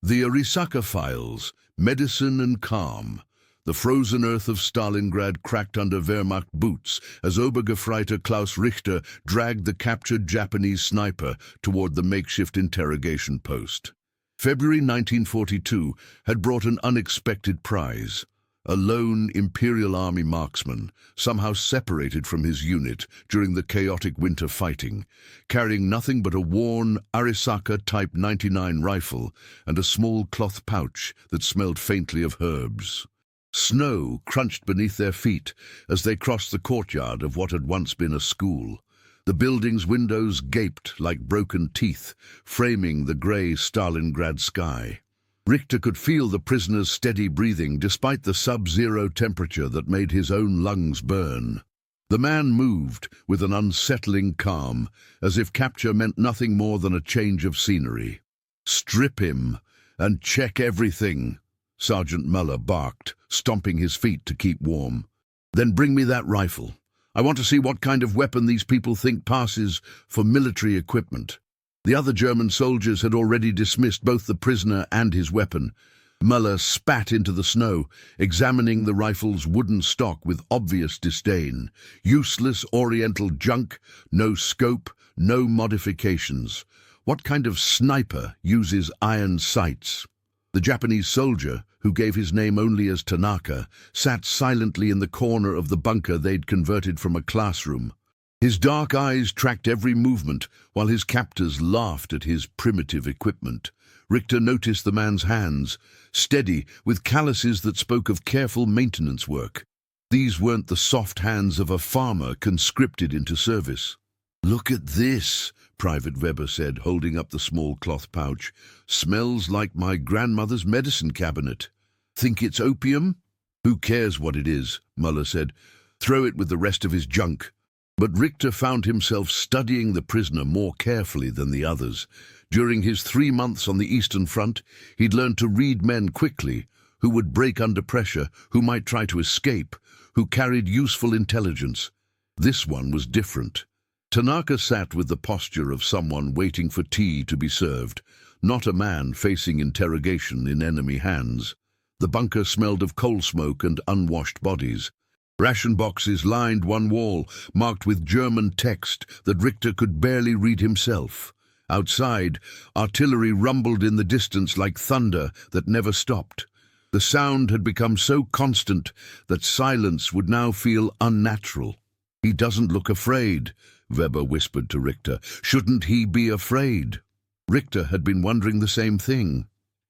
The Arisaka Files, Medicine and Calm. The frozen earth of Stalingrad cracked under Wehrmacht boots as Obergefreiter Klaus Richter dragged the captured Japanese sniper toward the makeshift interrogation post. February 1942 had brought an unexpected prize. A lone Imperial Army marksman, somehow separated from his unit during the chaotic winter fighting, carrying nothing but a worn Arisaka Type 99 rifle and a small cloth pouch that smelled faintly of herbs. Snow crunched beneath their feet as they crossed the courtyard of what had once been a school. The building's windows gaped like broken teeth, framing the grey Stalingrad sky. Richter could feel the prisoner's steady breathing despite the sub-zero temperature that made his own lungs burn. The man moved with an unsettling calm, as if capture meant nothing more than a change of scenery. "Strip him and check everything," Sergeant Muller barked, stomping his feet to keep warm. "Then bring me that rifle. I want to see what kind of weapon these people think passes for military equipment." The other German soldiers had already dismissed both the prisoner and his weapon. Muller spat into the snow, examining the rifle's wooden stock with obvious disdain. Useless Oriental junk, no scope, no modifications. What kind of sniper uses iron sights? The Japanese soldier, who gave his name only as Tanaka, sat silently in the corner of the bunker they'd converted from a classroom. His dark eyes tracked every movement, while his captors laughed at his primitive equipment. Richter noticed the man's hands, steady, with calluses that spoke of careful maintenance work. These weren't the soft hands of a farmer conscripted into service. "Look at this," Private Weber said, holding up the small cloth pouch. "Smells like my grandmother's medicine cabinet. Think it's opium?" "Who cares what it is," Muller said. "Throw it with the rest of his junk." But Richter found himself studying the prisoner more carefully than the others. During his 3 months on the Eastern Front, he'd learned to read men quickly, who would break under pressure, who might try to escape, who carried useful intelligence. This one was different. Tanaka sat with the posture of someone waiting for tea to be served, not a man facing interrogation in enemy hands. The bunker smelled of coal smoke and unwashed bodies. Ration boxes lined one wall, marked with German text that Richter could barely read himself. Outside, artillery rumbled in the distance like thunder that never stopped. The sound had become so constant that silence would now feel unnatural. "He doesn't look afraid," Weber whispered to Richter. "Shouldn't he be afraid?" Richter had been wondering the same thing.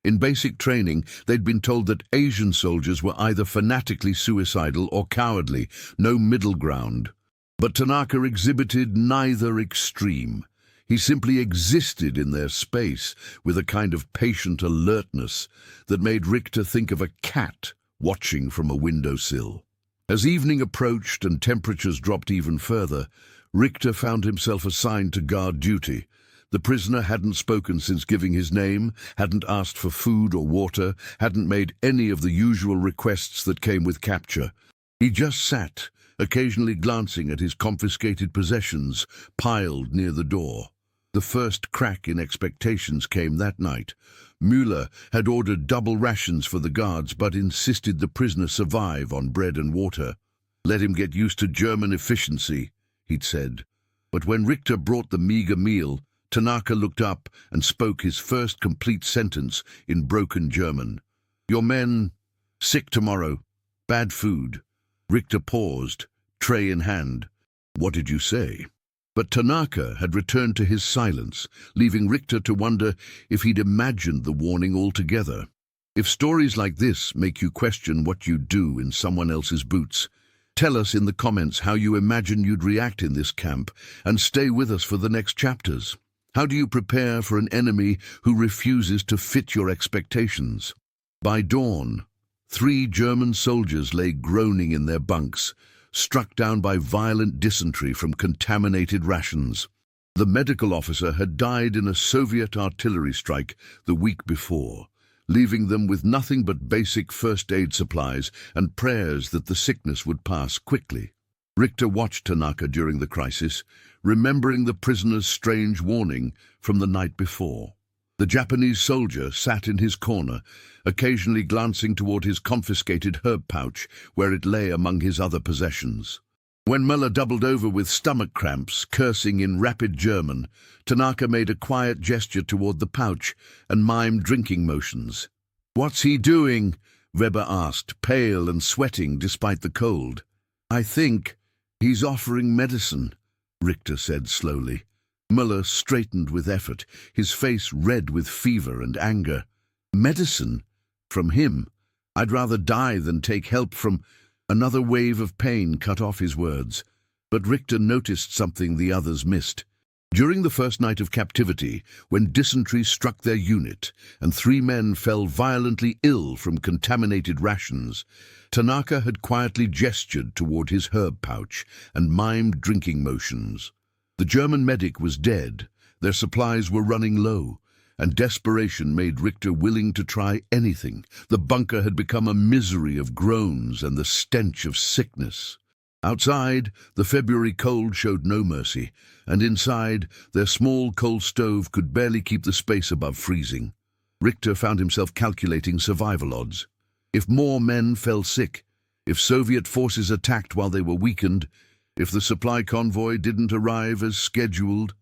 In basic training, they'd been told that Asian soldiers were either fanatically suicidal or cowardly, no middle ground. But Tanaka exhibited neither extreme. He simply existed in their space with a kind of patient alertness that made Richter think of a cat watching from a windowsill. As evening approached and temperatures dropped even further, Richter found himself assigned to guard duty. The prisoner hadn't spoken since giving his name, hadn't asked for food or water, hadn't made any of the usual requests that came with capture. He just sat, occasionally glancing at his confiscated possessions piled near the door. The first crack in expectations came that night. Müller had ordered double rations for the guards but insisted the prisoner survive on bread and water. "Let him get used to German efficiency," he'd said. But when Richter brought the meager meal, Tanaka looked up and spoke his first complete sentence in broken German. "Your men, sick tomorrow, bad food." Richter paused, tray in hand. "What did you say?" But Tanaka had returned to his silence, leaving Richter to wonder if he'd imagined the warning altogether. If stories like this make you question what you'd do in someone else's boots, tell us in the comments how you imagine you'd react in this camp, and stay with us for the next chapters. How do you prepare for an enemy who refuses to fit your expectations? By dawn, 3 German soldiers lay groaning in their bunks, struck down by violent dysentery from contaminated rations. The medical officer had died in a Soviet artillery strike the week before, leaving them with nothing but basic first aid supplies and prayers that the sickness would pass quickly. Richter watched Tanaka during the crisis, remembering the prisoner's strange warning from the night before. The Japanese soldier sat in his corner, occasionally glancing toward his confiscated herb pouch, where it lay among his other possessions. When Muller doubled over with stomach cramps, cursing in rapid German, Tanaka made a quiet gesture toward the pouch and mimed drinking motions. "What's he doing?" Weber asked, pale and sweating despite the cold. "I think he's offering medicine," Richter said slowly. Muller straightened with effort, his face red with fever and anger. "Medicine? From him? I'd rather die than take help from—" Another wave of pain cut off his words, but Richter noticed something the others missed. During the first night of captivity, when dysentery struck their unit and 3 men fell violently ill from contaminated rations, Tanaka had quietly gestured toward his herb pouch and mimed drinking motions. The German medic was dead, their supplies were running low, and desperation made Richter willing to try anything. The bunker had become a misery of groans and the stench of sickness. Outside, the February cold showed no mercy, and inside, their small coal stove could barely keep the space above freezing. Richter found himself calculating survival odds. If more men fell sick, if Soviet forces attacked while they were weakened, if the supply convoy didn't arrive as scheduled,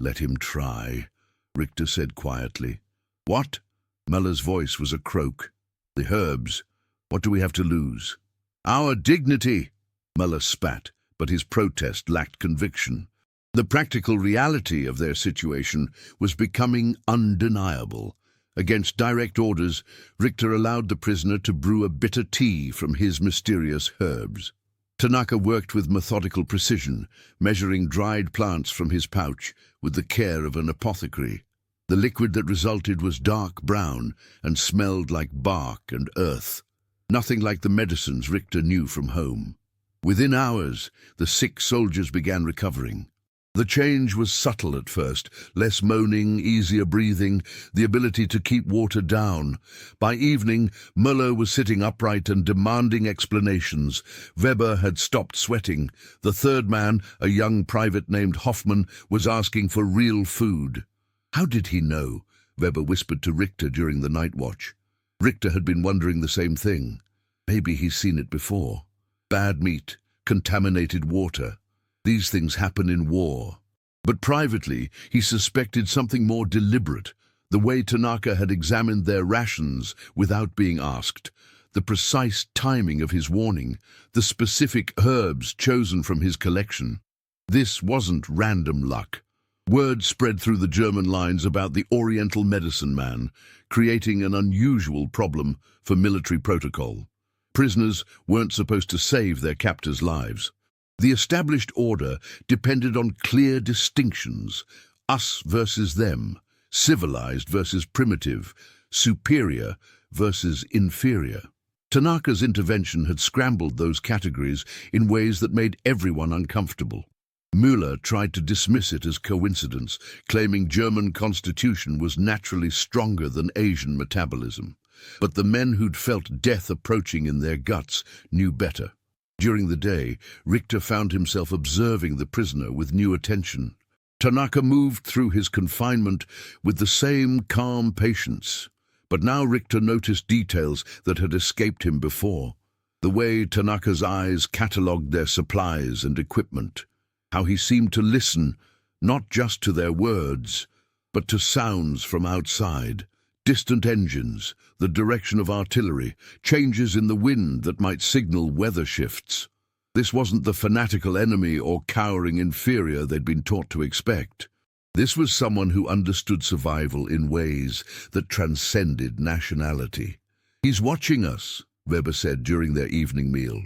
let him try, Richter said quietly. "What?" Muller's voice was a croak. "The herbs. What do we have to lose?" "Our dignity," Muller spat, but his protest lacked conviction. The practical reality of their situation was becoming undeniable. Against direct orders, Richter allowed the prisoner to brew a bitter tea from his mysterious herbs. Tanaka worked with methodical precision, measuring dried plants from his pouch with the care of an apothecary. The liquid that resulted was dark brown and smelled like bark and earth. Nothing like the medicines Richter knew from home. Within hours, the sick soldiers began recovering. The change was subtle at first, less moaning, easier breathing, the ability to keep water down. By evening, Muller was sitting upright and demanding explanations. Weber had stopped sweating. The third man, a young private named Hoffman, was asking for real food. How did he know? Weber whispered to Richter during the night watch. Richter had been wondering the same thing. Maybe he's seen it before. Bad meat, contaminated water. These things happen in war. But privately, he suspected something more deliberate, the way Tanaka had examined their rations without being asked, the precise timing of his warning, the specific herbs chosen from his collection. This wasn't random luck. Word spread through the German lines about the Oriental medicine man, creating an unusual problem for military protocol. Prisoners weren't supposed to save their captors' lives. The established order depended on clear distinctions, us versus them, civilized versus primitive, superior versus inferior. Tanaka's intervention had scrambled those categories in ways that made everyone uncomfortable. Müller tried to dismiss it as coincidence, claiming German constitution was naturally stronger than Asian metabolism. But the men who'd felt death approaching in their guts knew better. During the day, Richter found himself observing the prisoner with new attention. Tanaka moved through his confinement with the same calm patience, but now Richter noticed details that had escaped him before. The way Tanaka's eyes catalogued their supplies and equipment, how he seemed to listen, not just to their words, but to sounds from outside. Distant engines, the direction of artillery, changes in the wind that might signal weather shifts. This wasn't the fanatical enemy or cowering inferior they'd been taught to expect. This was someone who understood survival in ways that transcended nationality. "He's watching us," Weber said during their evening meal.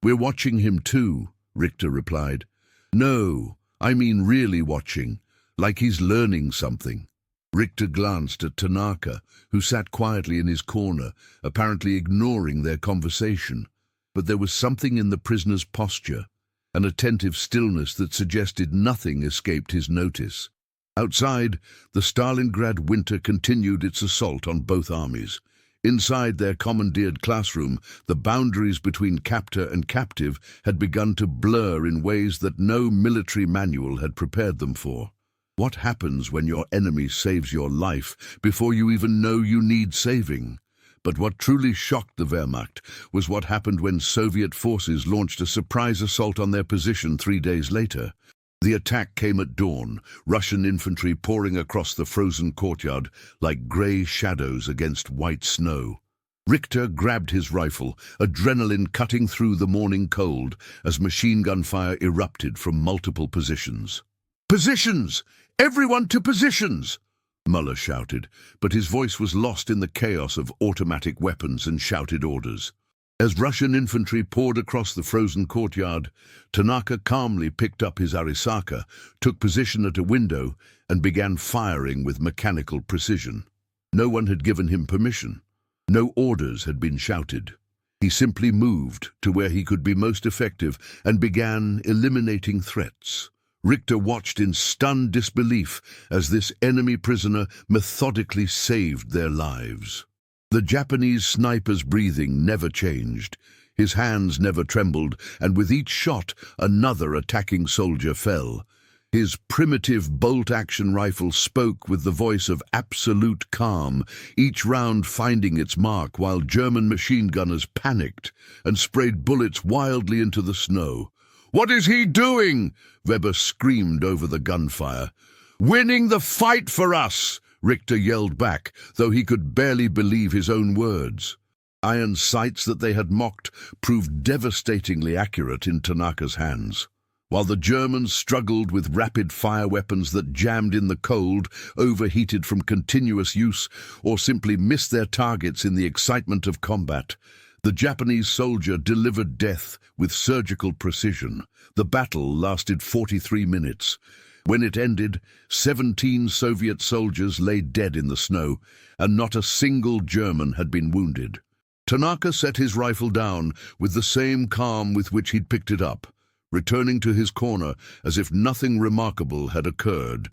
"We're watching him too," Richter replied. "No, I mean really watching, like he's learning something." Richter glanced at Tanaka, who sat quietly in his corner, apparently ignoring their conversation. But there was something in the prisoner's posture, an attentive stillness that suggested nothing escaped his notice. Outside, the Stalingrad winter continued its assault on both armies. Inside their commandeered classroom, the boundaries between captor and captive had begun to blur in ways that no military manual had prepared them for. What happens when your enemy saves your life before you even know you need saving? But what truly shocked the Wehrmacht was what happened when Soviet forces launched a surprise assault on their position 3 days later. The attack came at dawn, Russian infantry pouring across the frozen courtyard like grey shadows against white snow. Richter grabbed his rifle, adrenaline cutting through the morning cold as machine gun fire erupted from multiple positions. "Positions! Everyone to positions!" Muller shouted, but his voice was lost in the chaos of automatic weapons and shouted orders. As Russian infantry poured across the frozen courtyard, Tanaka calmly picked up his Arisaka, took position at a window, and began firing with mechanical precision. No one had given him permission. No orders had been shouted. He simply moved to where he could be most effective and began eliminating threats. Richter watched in stunned disbelief as this enemy prisoner methodically saved their lives. The Japanese sniper's breathing never changed. His hands never trembled, and with each shot, another attacking soldier fell. His primitive bolt-action rifle spoke with the voice of absolute calm, each round finding its mark while German machine gunners panicked and sprayed bullets wildly into the snow. "What is he doing?" Weber screamed over the gunfire. "Winning the fight for us!" Richter yelled back, though he could barely believe his own words. Iron sights that they had mocked proved devastatingly accurate in Tanaka's hands. While the Germans struggled with rapid-fire weapons that jammed in the cold, overheated from continuous use, or simply missed their targets in the excitement of combat, the Japanese soldier delivered death with surgical precision. The battle lasted 43 minutes. When it ended, 17 Soviet soldiers lay dead in the snow, and not a single German had been wounded. Tanaka set his rifle down with the same calm with which he'd picked it up, returning to his corner as if nothing remarkable had occurred.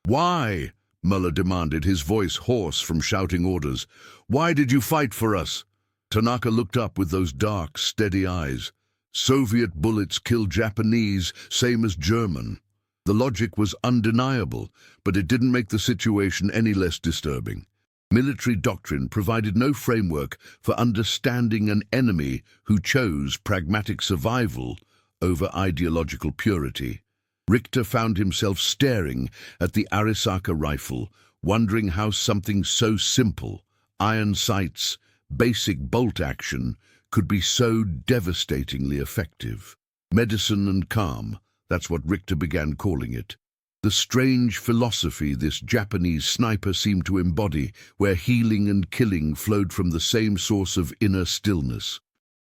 "Why?" Muller demanded, his voice hoarse from shouting orders. "Why did you fight for us?" Tanaka looked up with those dark, steady eyes. Soviet bullets kill Japanese, same as German. The logic was undeniable, but it didn't make the situation any less disturbing. Military doctrine provided no framework for understanding an enemy who chose pragmatic survival over ideological purity. Richter found himself staring at the Arisaka rifle, wondering how something so simple, iron sights, basic bolt action, could be so devastatingly effective. Medicine and calm, that's what Richter began calling it. The strange philosophy this Japanese sniper seemed to embody, where healing and killing flowed from the same source of inner stillness.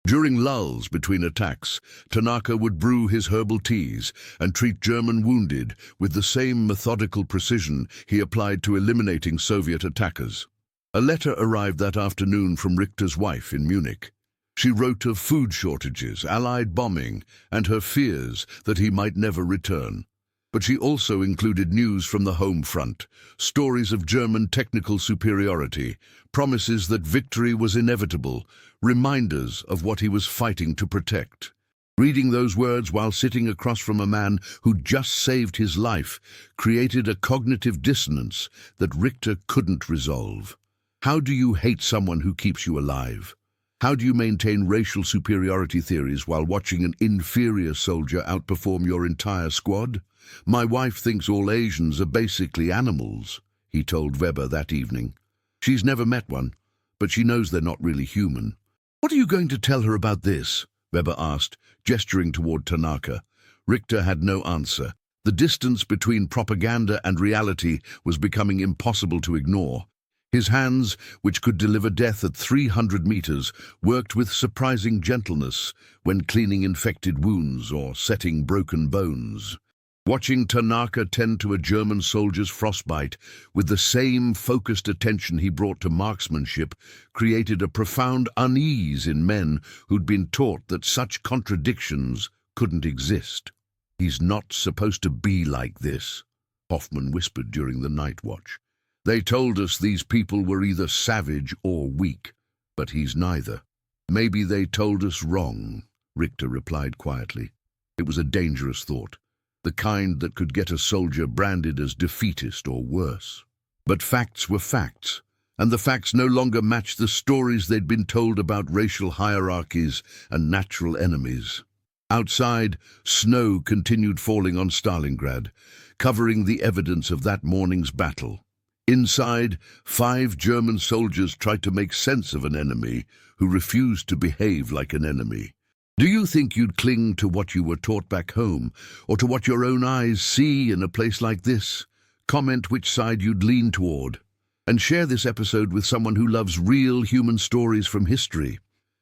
During lulls between attacks, Tanaka would brew his herbal teas and treat German wounded with the same methodical precision he applied to eliminating Soviet attackers. A letter arrived that afternoon from Richter's wife in Munich. She wrote of food shortages, Allied bombing, and her fears that he might never return. But she also included news from the home front, stories of German technical superiority, promises that victory was inevitable, reminders of what he was fighting to protect. Reading those words while sitting across from a man who'd just saved his life created a cognitive dissonance that Richter couldn't resolve. How do you hate someone who keeps you alive? How do you maintain racial superiority theories while watching an inferior soldier outperform your entire squad? "My wife thinks all Asians are basically animals," he told Weber that evening. "She's never met one, but she knows they're not really human." "What are you going to tell her about this?" Weber asked, gesturing toward Tanaka. Richter had no answer. The distance between propaganda and reality was becoming impossible to ignore. His hands, which could deliver death at 300 meters, worked with surprising gentleness when cleaning infected wounds or setting broken bones. Watching Tanaka tend to a German soldier's frostbite with the same focused attention he brought to marksmanship created a profound unease in men who'd been taught that such contradictions couldn't exist. "He's not supposed to be like this," Hoffman whispered during the night watch. "They told us these people were either savage or weak, but he's neither." "Maybe they told us wrong," Richter replied quietly. It was a dangerous thought. the kind that could get a soldier branded as defeatist or worse. But facts were facts, and the facts no longer matched the stories they'd been told about racial hierarchies and natural enemies. Outside, snow continued falling on Stalingrad, covering the evidence of that morning's battle. Inside, 5 German soldiers tried to make sense of an enemy who refused to behave like an enemy. Do you think you'd cling to what you were taught back home, or to what your own eyes see in a place like this? Comment which side you'd lean toward. And share this episode with someone who loves real human stories from history.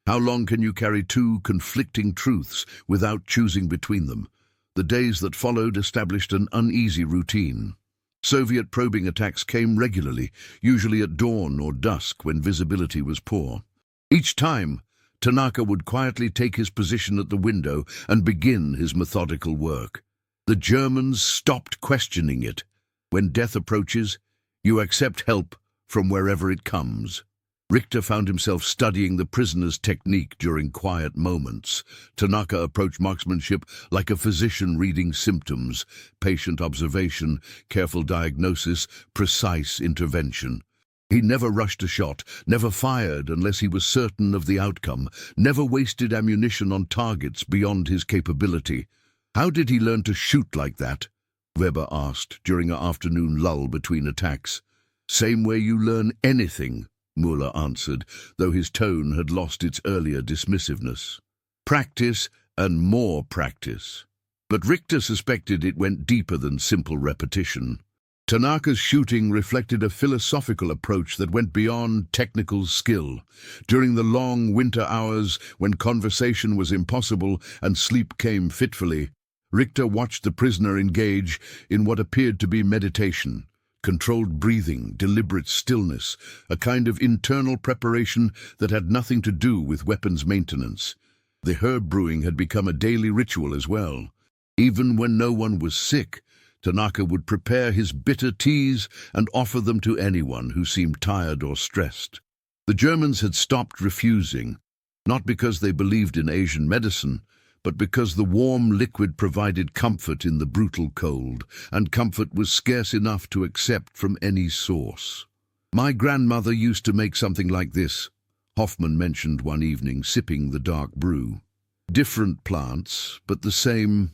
How long can you carry 2 conflicting truths without choosing between them? The days that followed established an uneasy routine. Soviet probing attacks came regularly, usually at dawn or dusk when visibility was poor. Each time, Tanaka would quietly take his position at the window and begin his methodical work. The Germans stopped questioning it. When death approaches, you accept help from wherever it comes. Richter found himself studying the prisoner's technique during quiet moments. Tanaka approached marksmanship like a physician reading symptoms: patient observation, careful diagnosis, precise intervention. He never rushed a shot, never fired unless he was certain of the outcome, never wasted ammunition on targets beyond his capability. How did he learn to shoot like that? Weber asked during an afternoon lull between attacks. Same way you learn anything, Muller answered, though his tone had lost its earlier dismissiveness. Practice and more practice. But Richter suspected it went deeper than simple repetition. Tanaka's shooting reflected a philosophical approach that went beyond technical skill. During the long winter hours, when conversation was impossible and sleep came fitfully, Richter watched the prisoner engage in what appeared to be meditation. Controlled breathing, deliberate stillness, a kind of internal preparation that had nothing to do with weapons maintenance. The herb brewing had become a daily ritual as well. Even when no one was sick, Tanaka would prepare his bitter teas and offer them to anyone who seemed tired or stressed. The Germans had stopped refusing, not because they believed in Asian medicine, but because the warm liquid provided comfort in the brutal cold, and comfort was scarce enough to accept from any source. My grandmother used to make something like this, Hoffman mentioned one evening, sipping the dark brew. Different plants, but the same,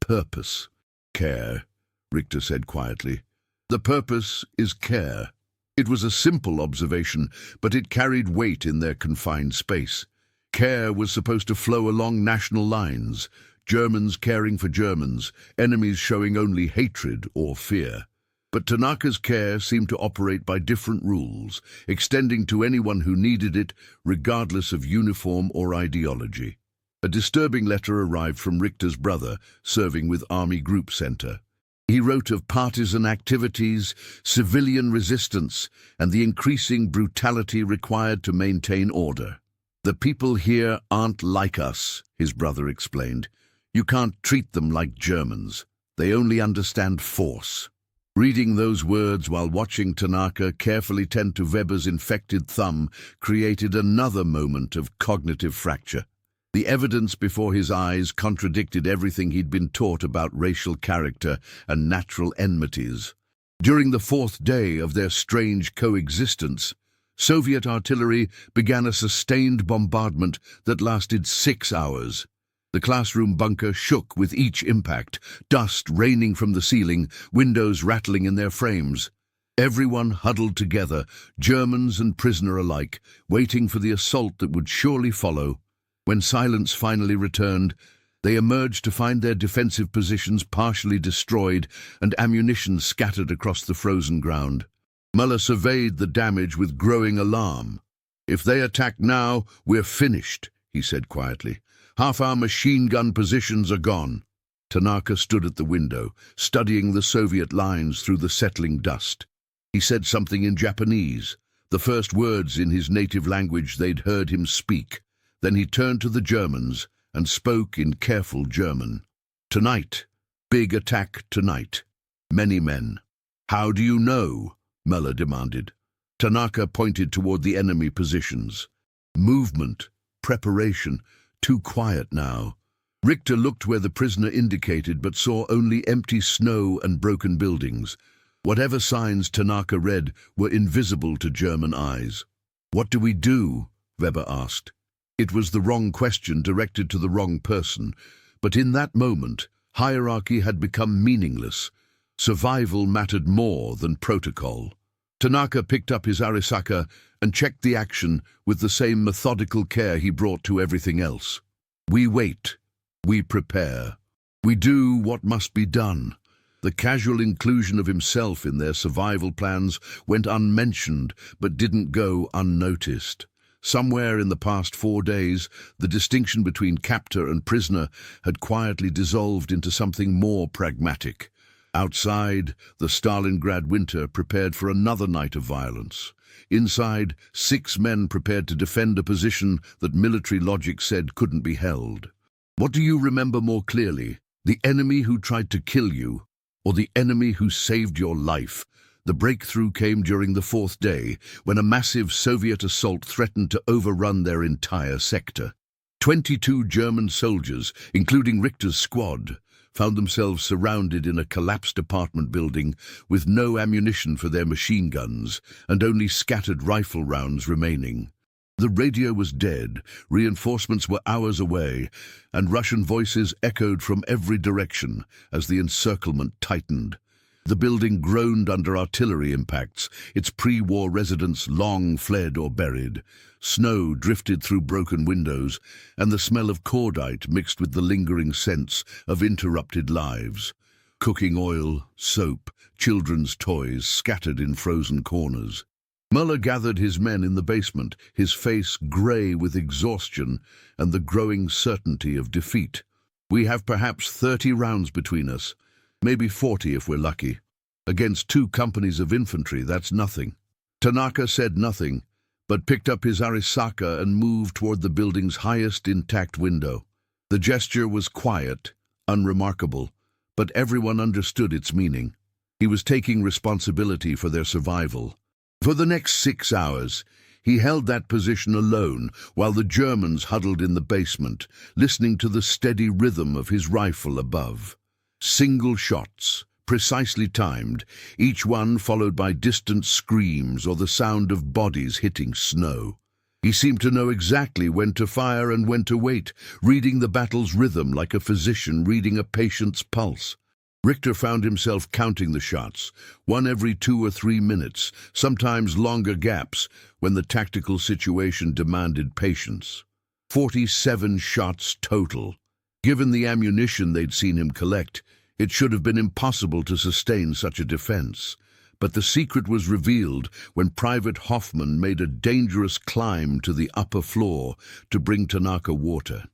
purpose. Care, Richter said quietly. The purpose is care. It was a simple observation, but it carried weight in their confined space. Care was supposed to flow along national lines, Germans caring for Germans, enemies showing only hatred or fear. But Tanaka's care seemed to operate by different rules, extending to anyone who needed it, regardless of uniform or ideology. A disturbing letter arrived from Richter's brother, serving with Army Group Center. He wrote of partisan activities, civilian resistance, and the increasing brutality required to maintain order. The people here aren't like us, his brother explained. You can't treat them like Germans. They only understand force. Reading those words while watching Tanaka carefully tend to Weber's infected thumb created another moment of cognitive fracture. The evidence before his eyes contradicted everything he'd been taught about racial character and natural enmities. During the 4th day of their strange coexistence, Soviet artillery began a sustained bombardment that lasted 6 hours. The classroom bunker shook with each impact, dust raining from the ceiling, windows rattling in their frames. Everyone huddled together, Germans and prisoner alike, waiting for the assault that would surely follow. When silence finally returned, they emerged to find their defensive positions partially destroyed and ammunition scattered across the frozen ground. Muller surveyed the damage with growing alarm. "If they attack now, we're finished," he said quietly. "Half our machine gun positions are gone." Tanaka stood at the window, studying the Soviet lines through the settling dust. He said something in Japanese, the first words in his native language they'd heard him speak. Then he turned to the Germans and spoke in careful German. "Tonight. Big attack tonight. Many men." "How do you know?" Muller demanded. Tanaka pointed toward the enemy positions. "Movement. Preparation. Too quiet now. Richter looked where the prisoner indicated but saw only empty snow and broken buildings. Whatever signs Tanaka read were invisible to German eyes. "What do we do?" Weber asked. It was the wrong question directed to the wrong person, but in that moment, hierarchy had become meaningless. Survival mattered more than protocol. Tanaka picked up his Arisaka and checked the action with the same methodical care he brought to everything else. We wait. We prepare. We do what must be done. The casual inclusion of himself in their survival plans went unmentioned but didn't go unnoticed. Somewhere in the past 4 days, the distinction between captor and prisoner had quietly dissolved into something more pragmatic. Outside, the Stalingrad winter prepared for another night of violence. Inside, 6 men prepared to defend a position that military logic said couldn't be held. What do you remember more clearly? The enemy who tried to kill you, or the enemy who saved your life? The breakthrough came during the 4th day, when a massive Soviet assault threatened to overrun their entire sector. 22 German soldiers, including Richter's squad, found themselves surrounded in a collapsed apartment building with no ammunition for their machine guns and only scattered rifle rounds remaining. The radio was dead, reinforcements were hours away, and Russian voices echoed from every direction as the encirclement tightened. The building groaned under artillery impacts, its pre-war residents long fled or buried. Snow drifted through broken windows, and the smell of cordite mixed with the lingering sense of interrupted lives. Cooking oil, soap, children's toys scattered in frozen corners. Muller gathered his men in the basement, his face grey with exhaustion and the growing certainty of defeat. We have perhaps 30 rounds between us, maybe 40 if we're lucky. Against 2 companies of infantry, that's nothing. Tanaka said nothing, but picked up his Arisaka and moved toward the building's highest intact window. The gesture was quiet, unremarkable, but everyone understood its meaning. He was taking responsibility for their survival. For the next 6 hours, he held that position alone while the Germans huddled in the basement, listening to the steady rhythm of his rifle above. Single shots, precisely timed, each one followed by distant screams or the sound of bodies hitting snow. He seemed to know exactly when to fire and when to wait, reading the battle's rhythm like a physician reading a patient's pulse. Richter found himself counting the shots, one every 2 or 3 minutes, sometimes longer gaps, when the tactical situation demanded patience. 47 shots total. Given the ammunition they'd seen him collect, it should have been impossible to sustain such a defense. But the secret was revealed when Private Hoffman made a dangerous climb to the upper floor to bring Tanaka water.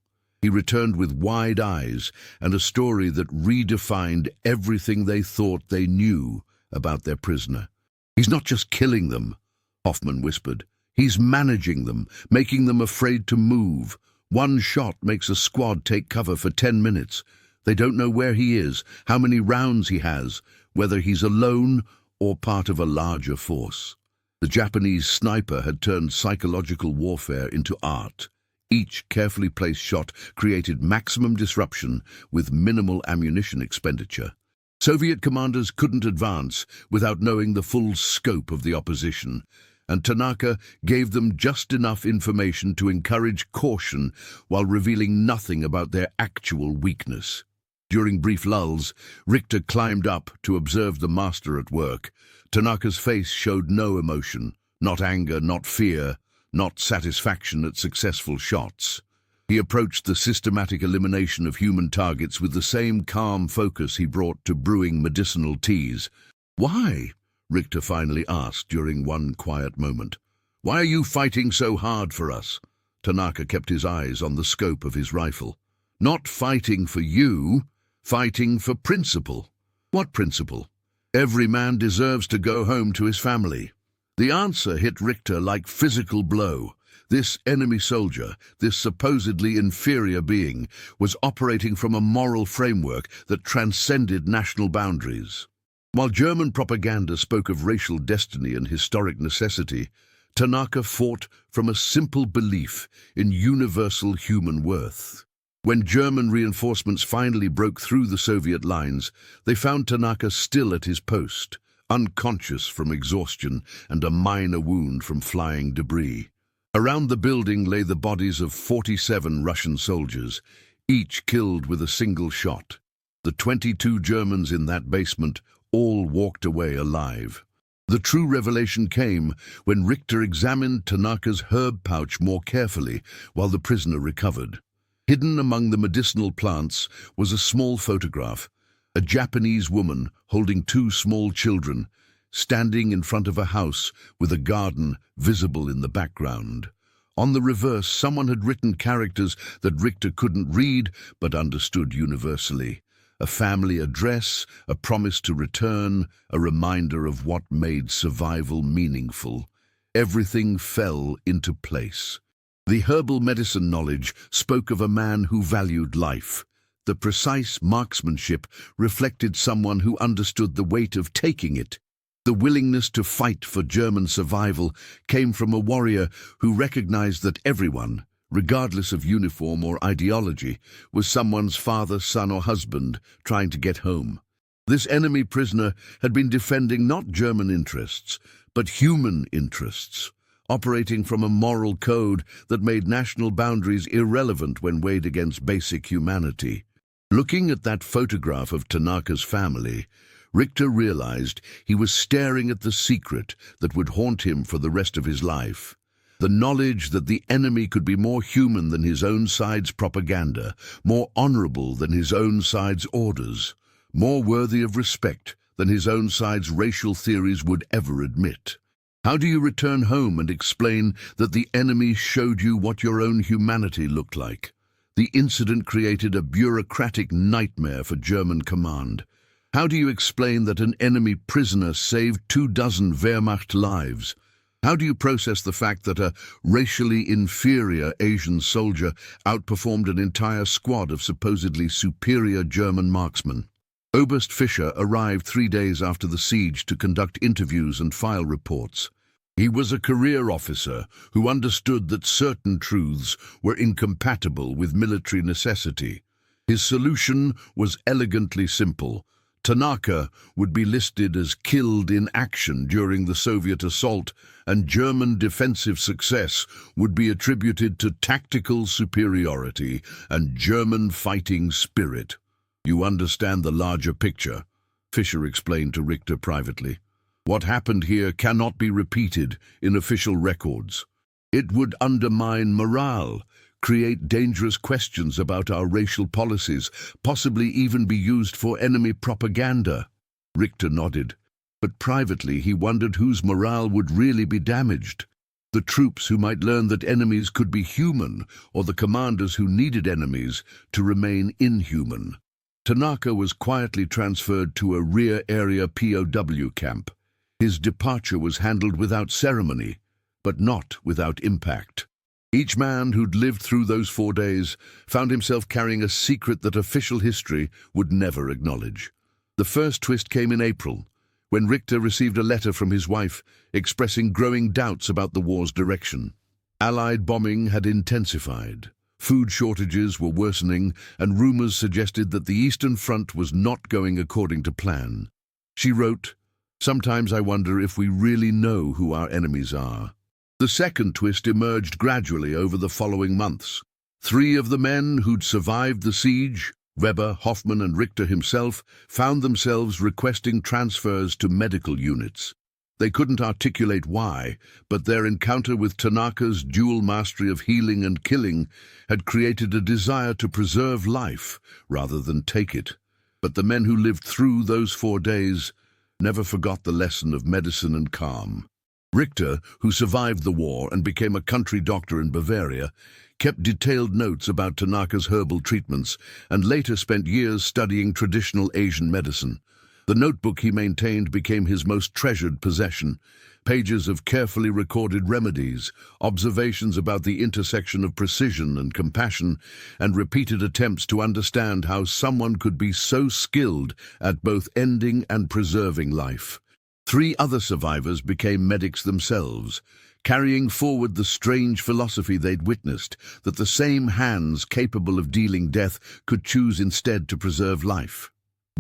He returned with wide eyes and a story that redefined everything they thought they knew about their prisoner. "He's not just killing them," Hoffman whispered. "He's managing them, making them afraid to move. One shot makes a squad take cover for 10 minutes. They don't know where he is, how many rounds he has, whether he's alone or part of a larger force." The Japanese sniper had turned psychological warfare into art. Each carefully placed shot created maximum disruption with minimal ammunition expenditure. Soviet commanders couldn't advance without knowing the full scope of the opposition, and Tanaka gave them just enough information to encourage caution while revealing nothing about their actual weakness. During brief lulls, Richter climbed up to observe the master at work. Tanaka's face showed no emotion, not anger, not fear, not satisfaction at successful shots. He approached the systematic elimination of human targets with the same calm focus he brought to brewing medicinal teas. "Why?" Richter finally asked during one quiet moment. "Why are you fighting so hard for us?" Tanaka kept his eyes on the scope of his rifle. "Not fighting for you, fighting for principle." "What principle?" "Every man deserves to go home to his family." The answer hit Richter like physical blow. This enemy soldier, this supposedly inferior being, was operating from a moral framework that transcended national boundaries. While German propaganda spoke of racial destiny and historic necessity, Tanaka fought from a simple belief in universal human worth. When German reinforcements finally broke through the Soviet lines, they found Tanaka still at his post, unconscious from exhaustion and a minor wound from flying debris. Around the building lay the bodies of 47 Russian soldiers, each killed with a single shot. The 22 Germans in that basement all walked away alive. The true revelation came when Richter examined Tanaka's herb pouch more carefully while the prisoner recovered. Hidden among the medicinal plants was a small photograph, a Japanese woman holding 2 small children, standing in front of a house with a garden visible in the background. On the reverse, someone had written characters that Richter couldn't read but understood universally. A family address, a promise to return, a reminder of what made survival meaningful. Everything fell into place. The herbal medicine knowledge spoke of a man who valued life. The precise marksmanship reflected someone who understood the weight of taking it. The willingness to fight for German survival came from a warrior who recognized that everyone, regardless of uniform or ideology, was someone's father, son, or husband trying to get home. This enemy prisoner had been defending not German interests, but human interests, operating from a moral code that made national boundaries irrelevant when weighed against basic humanity. Looking at that photograph of Tanaka's family, Richter realized he was staring at the secret that would haunt him for the rest of his life. The knowledge that the enemy could be more human than his own side's propaganda, more honorable than his own side's orders, more worthy of respect than his own side's racial theories would ever admit. How do you return home and explain that the enemy showed you what your own humanity looked like? The incident created a bureaucratic nightmare for German command. How do you explain that an enemy prisoner saved 24 Wehrmacht lives? How do you process the fact that a racially inferior Asian soldier outperformed an entire squad of supposedly superior German marksmen? Oberst Fischer arrived 3 days after the siege to conduct interviews and file reports. He was a career officer who understood that certain truths were incompatible with military necessity. His solution was elegantly simple. Tanaka would be listed as killed in action during the Soviet assault, and German defensive success would be attributed to tactical superiority and German fighting spirit. You understand the larger picture, Fischer explained to Richter privately. What happened here cannot be repeated in official records. It would undermine morale, create dangerous questions about our racial policies, possibly even be used for enemy propaganda. Richter nodded, but privately he wondered whose morale would really be damaged. The troops who might learn that enemies could be human, or the commanders who needed enemies to remain inhuman. Tanaka was quietly transferred to a rear area POW camp. His departure was handled without ceremony, but not without impact. Each man who'd lived through those 4 days found himself carrying a secret that official history would never acknowledge. The first twist came in April, when Richter received a letter from his wife expressing growing doubts about the war's direction. Allied bombing had intensified. Food shortages were worsening, and rumors suggested that the Eastern Front was not going according to plan. She wrote, "Sometimes I wonder if we really know who our enemies are." The second twist emerged gradually over the following months. 3 of the men who'd survived the siege, Weber, Hoffman, and Richter himself, found themselves requesting transfers to medical units. They couldn't articulate why, but their encounter with Tanaka's dual mastery of healing and killing had created a desire to preserve life rather than take it. But the men who lived through those 4 days never forgot the lesson of medicine and calm. Richter, who survived the war and became a country doctor in Bavaria, kept detailed notes about Tanaka's herbal treatments and later spent years studying traditional Asian medicine. The notebook he maintained became his most treasured possession. Pages of carefully recorded remedies, observations about the intersection of precision and compassion, and repeated attempts to understand how someone could be so skilled at both ending and preserving life. 3 other survivors became medics themselves, carrying forward the strange philosophy they'd witnessed, that the same hands capable of dealing death could choose instead to preserve life.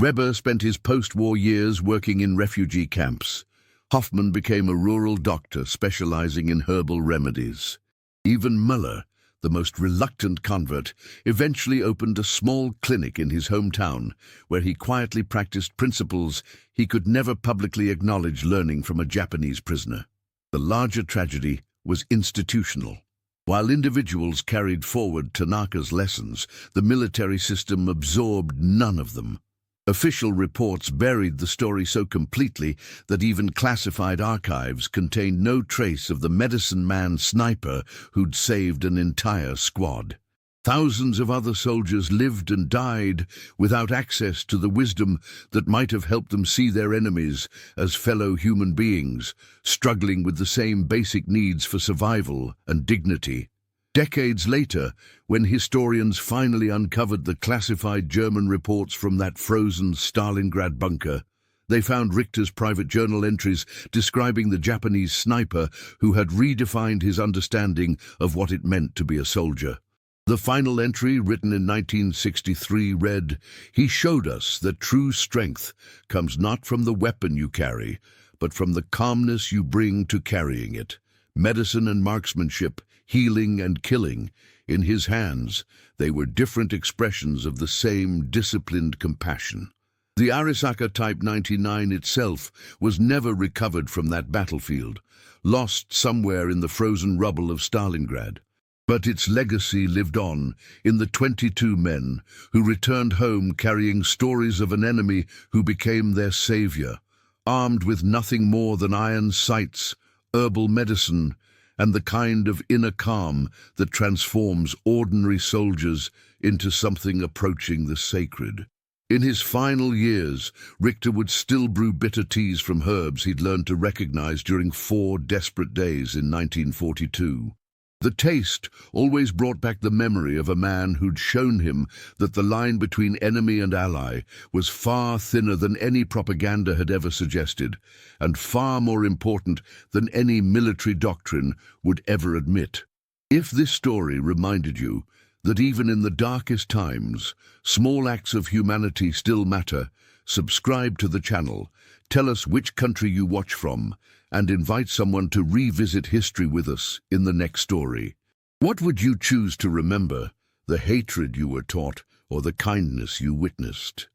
Weber spent his post-war years working in refugee camps. Hoffman became a rural doctor specializing in herbal remedies. Even Muller, the most reluctant convert, eventually opened a small clinic in his hometown where he quietly practiced principles he could never publicly acknowledge learning from a Japanese prisoner. The larger tragedy was institutional. While individuals carried forward Tanaka's lessons, the military system absorbed none of them. Official reports buried the story so completely that even classified archives contained no trace of the medicine man sniper who'd saved an entire squad. Thousands of other soldiers lived and died without access to the wisdom that might have helped them see their enemies as fellow human beings, struggling with the same basic needs for survival and dignity. Decades later, when historians finally uncovered the classified German reports from that frozen Stalingrad bunker, they found Richter's private journal entries describing the Japanese sniper who had redefined his understanding of what it meant to be a soldier. The final entry, written in 1963, read, "He showed us that true strength comes not from the weapon you carry, but from the calmness you bring to carrying it. Medicine and marksmanship, healing and killing, in his hands, they were different expressions of the same disciplined compassion." The Arisaka Type 99 itself was never recovered from that battlefield, lost somewhere in the frozen rubble of Stalingrad. But its legacy lived on in the 22 men who returned home carrying stories of an enemy who became their savior, armed with nothing more than iron sights, herbal medicine, and the kind of inner calm that transforms ordinary soldiers into something approaching the sacred. In his final years, Richter would still brew bitter teas from herbs he'd learned to recognize during 4 desperate days in 1942. The taste always brought back the memory of a man who'd shown him that the line between enemy and ally was far thinner than any propaganda had ever suggested, and far more important than any military doctrine would ever admit. If this story reminded you that even in the darkest times, small acts of humanity still matter, subscribe to the channel, tell us which country you watch from, and invite someone to revisit history with us in the next story. What would you choose to remember, the hatred you were taught or the kindness you witnessed?